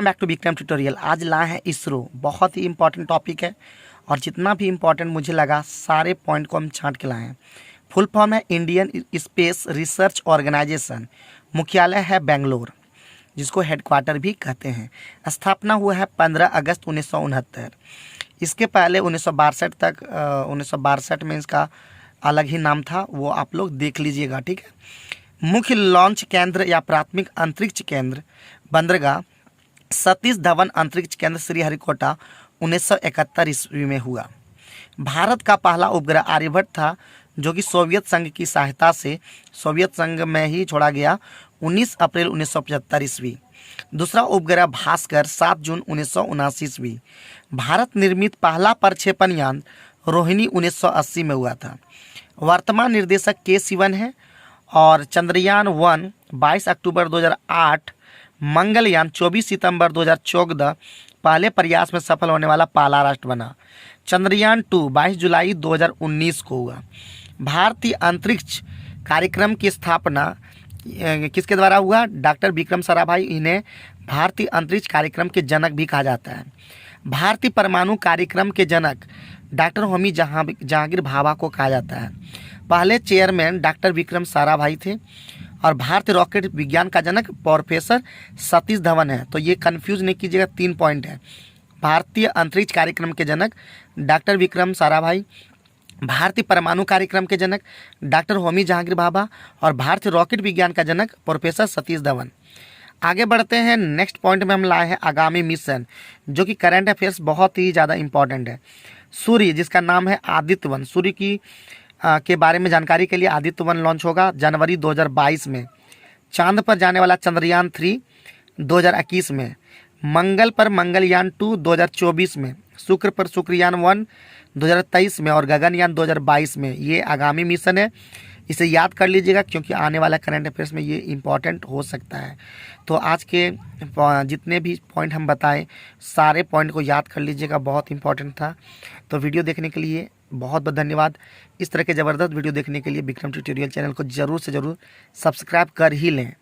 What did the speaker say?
Back to Vikram tutorial. आज लाए हैं इसरो, बहुत ही इंपॉर्टेंट टॉपिक है और जितना भी इम्पोर्टेंट मुझे लगा सारे पॉइंट को हम छांट के लाए हैं। फुल फॉर्म है इंडियन स्पेस रिसर्च ऑर्गेनाइजेशन, मुख्यालय है बेंगलोर, जिसको हेडक्वार्टर भी कहते हैं। स्थापना हुआ है 15 अगस्त 1969। इसके पहले 1962 तक 1962 में इसका अलग ही नाम था, वो आप लोग देख लीजिएगा, ठीक है। मुख्य लॉन्च केंद्र या प्राथमिक अंतरिक्ष केंद्र बंदरगाह सतीश धवन अंतरिक्ष केंद्र श्रीहरिकोटा 1971 ईस्वी में हुआ। भारत का पहला उपग्रह आर्यभट्ट था, जो कि सोवियत संघ की सहायता से सोवियत संघ में ही छोड़ा गया 19 अप्रैल 1975 ईस्वी। दूसरा उपग्रह भास्कर 7 जून 1979 ईस्वी। भारत निर्मित पहला प्रक्षेपण यान रोहिणी 1980 में हुआ था। वर्तमान निर्देशक के सिवन है और चंद्रयान 1 22 अक्टूबर 2008, मंगलयान 24 सितंबर 2014 पहले प्रयास में सफल होने वाला पहला राष्ट्र बना। चंद्रयान 2 22 जुलाई 2019 को हुआ। भारतीय अंतरिक्ष कार्यक्रम की स्थापना किसके द्वारा हुआ? डॉक्टर विक्रम साराभाई। इन्हें भारतीय अंतरिक्ष कार्यक्रम के जनक भी कहा जाता है। भारतीय परमाणु कार्यक्रम के जनक डॉक्टर होमी जहांगीर भाभा को कहा जाता है। पहले चेयरमैन डॉक्टर विक्रम साराभाई थे और भारतीय रॉकेट विज्ञान का जनक प्रोफेसर सतीश धवन है। तो ये कंफ्यूज नहीं कीजिएगा, 3 पॉइंट है। भारतीय अंतरिक्ष कार्यक्रम के जनक डॉक्टर विक्रम साराभाई, भारतीय परमाणु कार्यक्रम के जनक डॉक्टर होमी जहांगीर भाभा और भारतीय रॉकेट विज्ञान का जनक प्रोफेसर सतीश धवन। आगे बढ़ते हैं। नेक्स्ट पॉइंट में हम लाए हैं आगामी मिशन, जो कि करंट अफेयर्स बहुत ही ज़्यादा इंपॉर्टेंट है। सूर्य, जिसका नाम है आदित्य 1, सूर्य की के बारे में जानकारी के लिए आदित्य 1 लॉन्च होगा जनवरी 2022 में। चांद पर जाने वाला चंद्रयान 3 2021 में। मंगल पर मंगलयान 2 2024 में। शुक्र पर शुक्रयान 1 2023 में और गगनयान 2022 में। ये आगामी मिशन है, इसे याद कर लीजिएगा क्योंकि आने वाला करंट अफेयर्स में ये इम्पॉर्टेंट हो सकता है। तो आज के जितने भी पॉइंट हम बताएं सारे पॉइंट को याद कर लीजिएगा, बहुत इंपॉर्टेंट था। तो वीडियो देखने के लिए बहुत बहुत धन्यवाद। इस तरह के ज़बरदस्त वीडियो देखने के लिए विक्रम ट्यूटोरियल चैनल को ज़रूर से ज़रूर सब्सक्राइब कर ही लें।